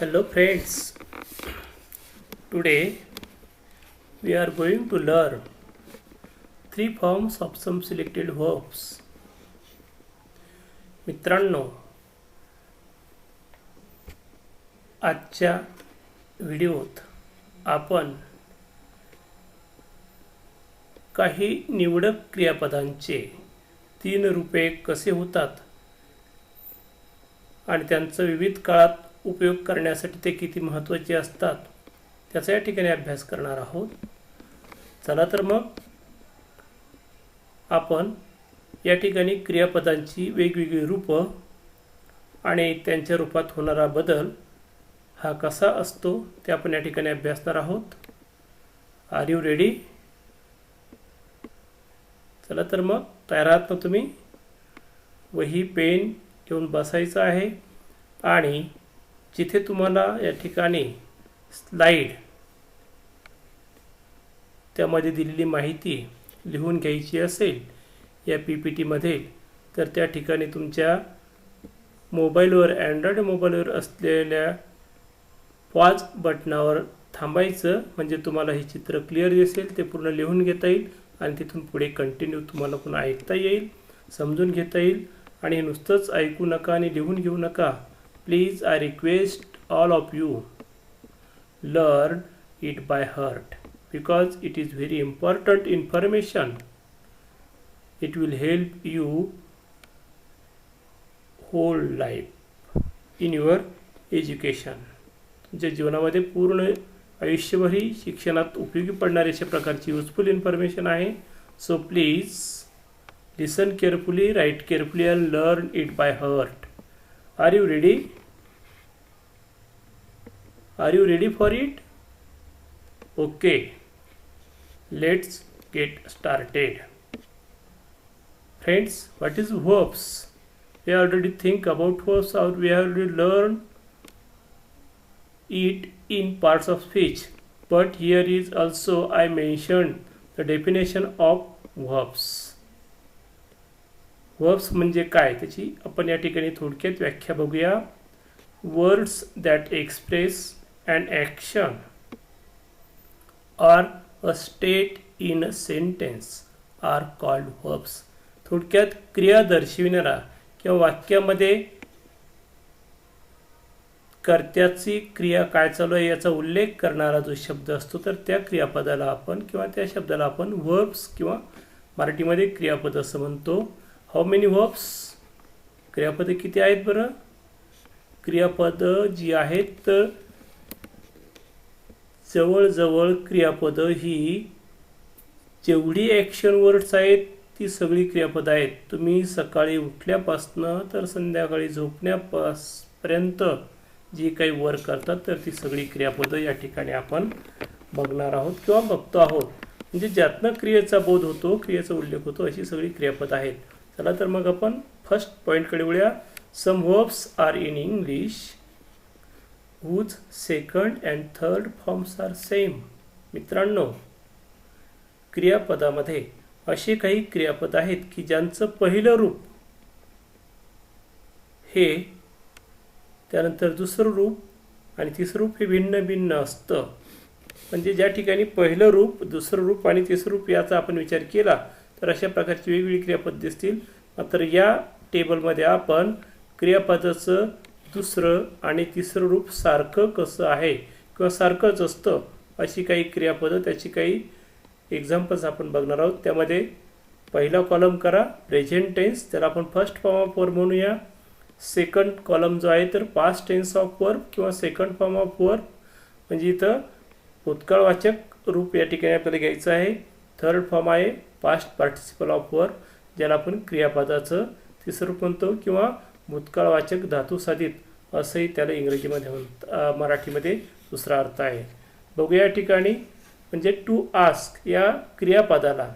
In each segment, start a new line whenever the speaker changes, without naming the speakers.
Hello friends, today we are going to learn three forms of some selected verbs. मित्रांनो, आजच्या व्हिडिओत आपण काही निवडक क्रियापदांचे 3 रूपे कसे होतात आणि त्यांचा विविध काळात उपयोग करण्यासाठी ते किती महत्त्वाचे असतात त्याचा या ठिकाणी अभ्यास करणार आहोत. चला तर मग आपण या ठिकाणी क्रियापदांची वेगवेगळी रूपं आणि त्यांच्या रूपात होणारा बदल हा कसा असतो ते आपण या ठिकाणी अभ्यासणार आहोत. Are you ready? चला तर मग तयार आहात ना तुम्ही? वही पेन घेऊन बसायचं आहे आणि जिथे तुम्हाला या ठिकाणी स्लाइड त्यामध्ये दिलेली माहिती लिहून घ्यायची असेल या PPT मध्ये, तर त्या ठिकाणी तुमच्या मोबाईलवर अँड्रॉइड मोबाईलवर असलेल्या पॉज बटनावर थांबायचं, म्हणजे तुम्हाला हे चित्र क्लिअर दिसेल, ते पूर्ण लिहून घेता येईल आणि तिथून पुढे कंटिन्यू तुम्हाला पुन्हा ऐकता येईल, समजून घेता येईल. आणि हे नुसतंच ऐकू नका आणि लिहून घेऊ नका. Please I request all of you learn it by heart because it is very important information. It will help you whole life in your education. तुमच्या जीवनामध्ये पूर्ण आयुष्यभरी शिक्षणात उपयोगी पडणारी अशा प्रकारची युजफुल इन्फॉर्मेशन आहे. So please listen carefully, write carefully and learn it by heart. Are you ready? Are you ready for it? Okay, let's get started. Friends, what is verbs? We already think about verbs, or we already learned it in parts of speech. But here is also I mentioned the definition of verbs. Verbs म्हणजे काय त्याची आपण या ठिकाणी थोडक्यात व्याख्या बघूया. Words that express an action or a state in a sentence are called verbs. थोडक्यात क्रिया दर्शविणारा किंवा वाक्यामध्ये कर्त्याची क्रिया काय चालू आहे याचा उल्लेख करणारा जो शब्द असतो, तर त्या क्रियापदाला आपण किंवा त्या शब्दाला आपण verbs किंवा मराठीमध्ये क्रियापद असं म्हणतो. How many verbs? क्रियापदे किती आहेत बरं? क्रियापद जी आहेत तर जवळजवळ क्रियापद ही जेवढी ॲक्शन वर्ड्स आहेत ती सगळी क्रियापद आहेत. तुम्ही सकाळी उठल्यापासनं तर संध्याकाळी झोपण्यापर्यंत जी काही वर्क करतात तर ती सगळी क्रियापद या ठिकाणी आपण बघणार आहोत किंवा बघतो आहोत. म्हणजे ज्यातनं क्रियेचा बोध होतो, क्रियेचा उल्लेख होतो, अशी सगळी क्रियापद आहेत. चला तर मग आपण फर्स्ट पॉईंटकडे वळूया. Some verbs are in English whose second and third forms are same. मित्रांनो, क्रियापदामध्ये असे काही क्रियापद आहेत की ज्यांचं पहिलं रूप हे, त्यानंतर दुसरं रूप आणि तिसरं रूप हे भिन्न भिन्न असतं. म्हणजे ज्या ठिकाणी पहिलं रूप, दुसरं रूप आणि तिसरं रूप याचा आपण विचार केला तर अशा प्रकारची वेगवेगळी क्रियापद दिसतील. मात्र या टेबलमध्ये आपण क्रियापदाचं दुसरं आणि तिसरं रूप सारखं कसं आहे किंवा सारखंच असतं अशी काही क्रियापदं, त्याची काही एक्झाम्पल्स आपण बघणार आहोत. त्यामध्ये पहिला कॉलम करा प्रेझेंट टेन्स, त्याला आपण फर्स्ट फॉर्म ऑफ वर्ब म्हणूया. सेकंड कॉलम जो आहे तर पास्ट टेन्स ऑफ वर्ब किंवा सेकंड फॉर्म ऑफ वर्ब, म्हणजे इथं भूतकाळवाचक रूप या ठिकाणी आपल्याला घ्यायचं आहे. थर्ड फॉर्म आहे पास्ट पार्टिसिपल ऑफ वर्ब, ज्याला आपण क्रियापदाचं तिसरं रूप म्हणतो किंवा भूतकाळवाचक धातू साधित असंही त्याला इंग्रजीमध्ये म्हणतात, मराठीमध्ये दुसरा अर्थ आहे. बघूया या ठिकाणी. म्हणजे टू आस्क या क्रियापदाला,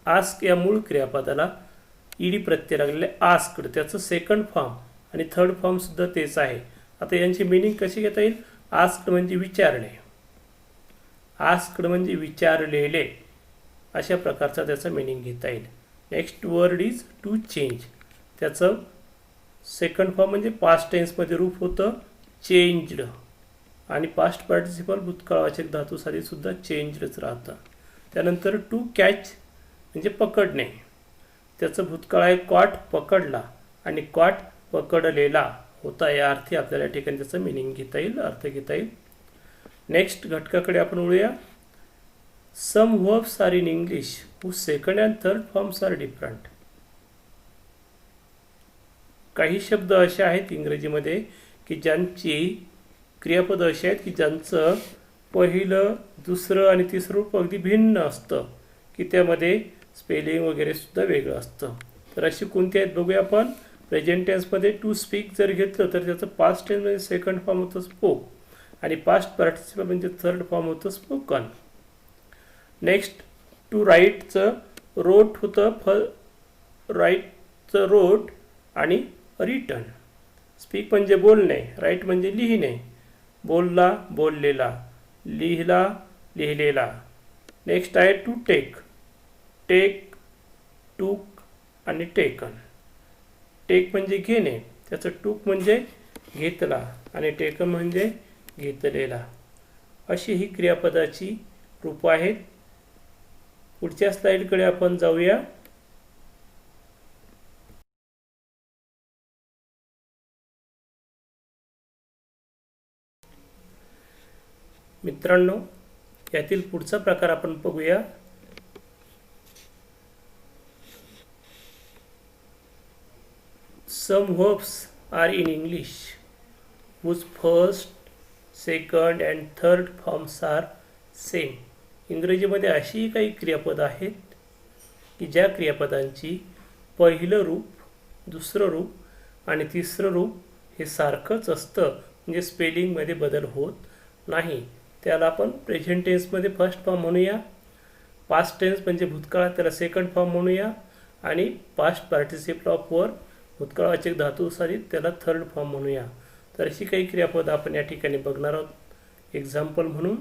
आस्क या मूळ क्रियापदाला ईडी प्रत्यय लागलेले आस्क्ड, त्याचं सेकंड फॉर्म आणि थर्ड फॉर्म सुद्धा तेच आहे. आता यांची मिनिंग कशी घेता येईल? आस्क्ड म्हणजे विचारणे, आस्क्ड म्हणजे विचारलेले, अशा प्रकारचा त्याचा मिनिंग घेता येईल. Next word is to change, त्याचं सेकंड फॉर्म म्हणजे पास्ट टेन्समध्ये रूप होतं चेंज्ड, आणि पास्ट पार्टिसिपल भूतकाळवाचक धातूसाठी सुद्धा चेंज्डच राहतं. त्यानंतर टू कॅच म्हणजे पकडणे, त्याचं भूतकाळ आहे कॉट, पकडला, आणि कॉट पकडलेला होता, या अर्थी आपल्याला या ठिकाणी त्याचं मिनिंग घेता येईल, अर्थ घेता येईल. नेक्स्ट घटकाकडे आपण वळूया. Some verbs are in English whose second and third forms are different. काही शब्द असे आहेत इंग्रजीमध्ये की ज्यांची क्रियापद अशी आहेत की ज्यांचं पहिलं, दुसरं आणि तिसरं रूप अगदी भिन्न असतं, की त्यामध्ये स्पेलिंग वगैरे सुद्धा वेगळं असतं. तर अशी कोणती आहेत बघूया आपण. प्रेझेंट टेन्समध्ये टू स्पीक जर घेतलं तर त्याचं पास्ट टेन्स म्हणजे सेकंड फॉर्म होतं स्पोक, आणि पास्ट पार्टिसिपल म्हणजे थर्ड फॉर्म होतं स्पोकन. नेक्स्ट टू राईटचं रोट होतं, राईटचं रोट आणि रिटन. स्पीक म्हणजे बोलणे, राईट म्हणजे लिहिणे, बोलला बोललेला, लिहिला लिहिलेला. नेक्स्ट आहे टू टेक, टेक, टूक आणि टेकन. टेक म्हणजे घेणे, त्याचं टूक म्हणजे घेतला, आणि टेकन म्हणजे घेतलेला. अशी ही क्रियापदाची रूपं आहेत. पुढच्या स्लाइडकडे आपण जाऊया. मित्रांनो, यातील पुढचा प्रकार आपण बघूया. Some verbs are in English whose first, second and third forms are same. इंग्रजीमध्ये अशी काही क्रियापद आहेत की ज्या क्रियापदांची पहिलं रूप, दुसरं रूप आणि तिसरं रूप हे सारखंच असतं, म्हणजे स्पेलिंगमध्ये बदल होत नाही. त्याला आपण प्रेझेंट टेन्समध्ये फर्स्ट फॉर्म म्हणूया, पास्ट टेन्स म्हणजे भूतकाळ त्याला सेकंड फॉर्म म्हणूया, आणि पास्ट पार्टिसिपल ऑफ वर्ब भूतकाळवाचक धातूसाठी त्याला थर्ड फॉर्म म्हणूया. तर अशी काही क्रियापद आपण या ठिकाणी बघणार आहोत एक्झाम्पल म्हणून.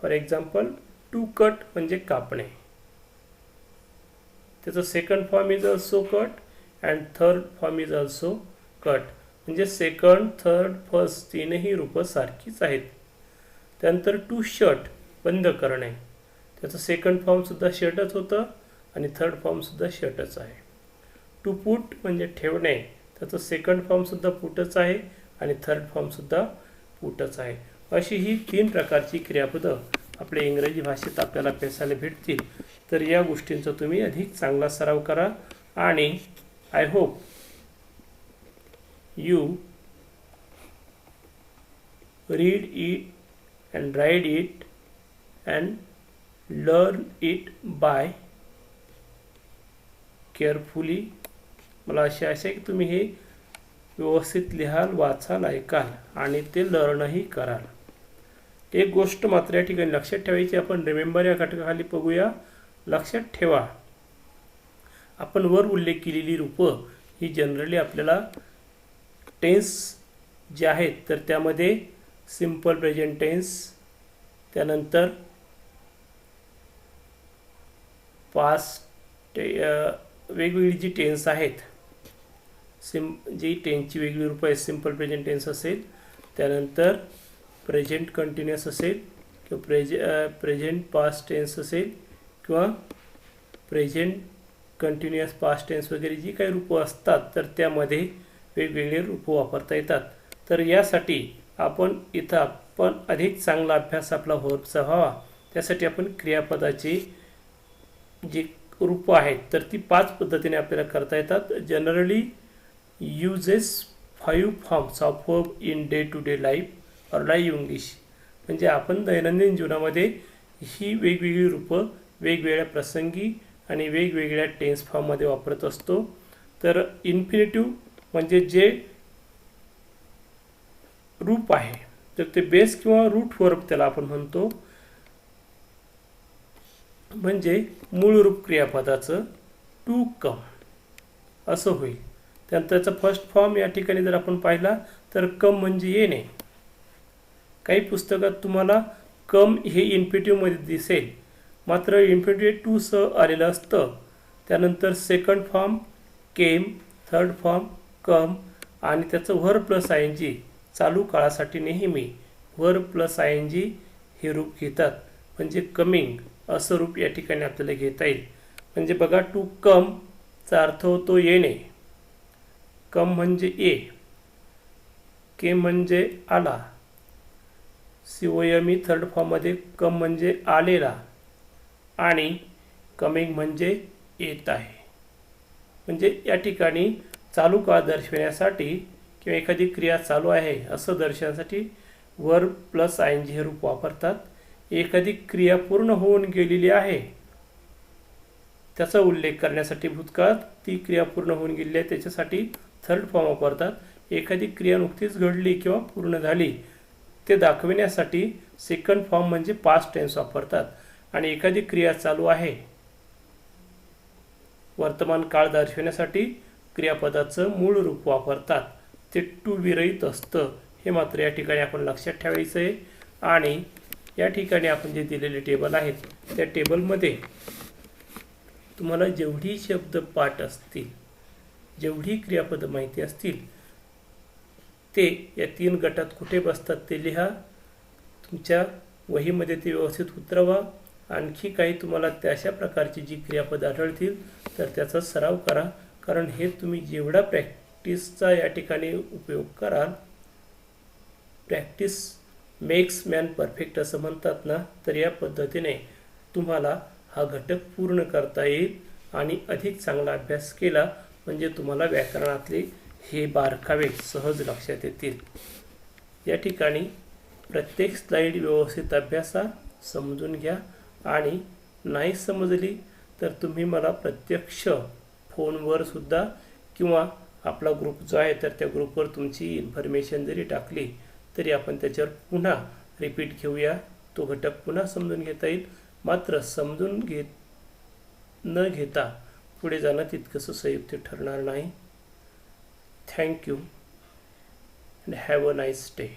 फॉर एक्झाम्पल टू कट म्हणजे कापणे, त्याचं second form is also cut and third form is also cut, म्हणजे सेकंड, थर्ड, फर्स्ट तीनही रूपं सारखीच आहेत. त्यानंतर टू शट बंद करणे, त्याचं सेकंड फॉर्मसुद्धा शटच होतं आणि थर्ड फॉर्मसुद्धा शटच आहे. टू पुट म्हणजे ठेवणे, त्याचं सेकंड फॉर्मसुद्धा पुटच आहे आणि थर्ड फॉर्मसुद्धा पुटच आहे. अशी ही 3 प्रकारची क्रियापदं आपल्या इंग्रजी भाषेत आपल्याला अभ्यासायला भेटतील. तर या गोष्टींचा तुम्ही अधिक चांगला सराव करा, आणि I hope you read it and ride it and learn it by carefully. मला अशी आशा आहे की तुम्ही हे व्यवस्थित लिहाल, वाचाल, ऐकाल आणि ते लर्नही कराल. एक गोष्ट मात्र या ठिकाणी लक्षात ठेवायची, आपण रिमेंबर या घटकाखाली बघूया. लक्षात ठेवा, आपण वर उल्लेख केलेली रूपं ही जनरली आपल्याला टेन्स जे आहेत तर त्यामध्ये सिंपल प्रेझेंट टेन्स, त्यानंतर पास्ट, वेगवेगळी जी टेन्स आहेत, जी टेन्सची वेगळी रूपं आहेत, सिंपल प्रेझेंट टेन्स असेल, त्यानंतर प्रेझेंट कंटिन्युअस असेल, किंवा प्रेझेंट पास्ट टेन्स असेल, किंवा प्रेझेंट कंटिन्युअस पास्ट टेन्स वगैरे जी काही रूपं असतात तर त्यामध्ये वेगवेगळे रूपं वापरता येतात. तर यासाठी आपण अधिक चांगला अभ्यास आपला व्हर्बचा व्हावा, त्यासाठी आपण क्रियापदाची जी रूपं आहेत तर ती 5 पद्धतीने आपल्याला करता येतात. Generally uses 5 forms of verb in day to day life or live English, म्हणजे आपण दैनंदिन जीवनामध्ये ही वेगवेगळी रूपं वेगवेगळ्या प्रसंगी आणि वेगवेगळ्या टेन्स फॉर्ममध्ये वापरत असतो. तर इन्फिनिटिव्ह म्हणजे जे रूप आहे तर ते बेस किंवा रूट वर्ब त्याला आपण म्हणतो, म्हणजे मूळ रूप क्रियापदाचं टू कम असं होईल. त्यानंतर त्याचा फर्स्ट फॉर्म या ठिकाणी जर आपण पाहिला तर कम म्हणजे येणे. काही पुस्तकात तुम्हाला कम हे इन्फिनिटिव्हमध्ये दिसेल, मात्र इन्फिनिटिव्ह टू सह आलेलं असतं. त्यानंतर second form came, third form come, आणि त्याचं verb plus I N G चालू काळासाठी नेहमी verb plus I N G हे रूप घेतात, म्हणजे कमिंग असं रूप या ठिकाणी आपल्याला घेता येईल. म्हणजे बघा, टू कम चा अर्थ होतो येणे. कम म्हणजे ये, के म्हणजे आला, COME थर्ड फॉर्ममध्ये कम म्हणजे आलेला, आणि कमिंग म्हणजे येत आहे. म्हणजे या ठिकाणी चालू काळ दर्शविण्यासाठी किंवा एखादी क्रिया चालू आहे असं दर्शवण्यासाठी verb plus I N G हे रूप वापरतात. एखादी क्रिया पूर्ण होऊन गेलेली आहे त्याचा उल्लेख करण्यासाठी भूतकाळात ती क्रिया पूर्ण होऊन गेलेली आहे त्याच्यासाठी थर्ड फॉर्म वापरतात. एखादी क्रिया नुकतीच घडली किंवा पूर्ण झाली ते दाखविण्यासाठी सेकंड फॉर्म म्हणजे पास्ट टेन्स वापरतात. आणि एखादी क्रिया चालू आहे वर्तमान काळ दर्शविण्यासाठी क्रियापदाचं मूळ रूप वापरतात. ते टू विरहित असतं, हे मात्र या ठिकाणी आपण लक्षात ठेवायचं आहे. आणि या ठिकाणी आपण जे दिलेले टेबल आहेत त्या टेबलमध्ये तुम्हाला जेवढी शब्द पाठ असतील, जेवढी क्रियापद माहिती असतील ते या 3 गटात कुठे बसतात ते लिहा. तुमच्या वहीमध्ये ते व्यवस्थित उतरवा. आणखी काही तुम्हाला त्या अशा प्रकारची जी क्रियापद आढळतील तर त्याचा सराव करा, कारण हे तुम्ही जेवढा प्रॅक्टिसचा या ठिकाणी उपयोग कराल, प्रॅक्टिस मेक्स मॅन परफेक्ट असं म्हणतात ना, तर या पद्धतीने तुम्हाला हा घटक पूर्ण करता येईल. आणि अधिक चांगला अभ्यास केला म्हणजे तुम्हाला व्याकरणातले हे बारकावे सहज लक्षात येतील. या ठिकाणी प्रत्येक स्लाईड व्यवस्थित अभ्यासा, समजून घ्या. आणि नाही समजली तर तुम्ही मला प्रत्यक्ष फोनवर सुद्धा किंवा आपला ग्रुप जो आहे तर त्या ग्रुपवर तुमची इन्फॉर्मेशन जरी टाकली तरी आपण त्याच्यावर पुन्हा रिपीट घेऊया. तो घटक पुन्हा समजून घेता येईल. मात्र समजून न घेता पुढे जाणं तितकंसं संयुक्त ठरणार नाही. Thank you and have a nice day.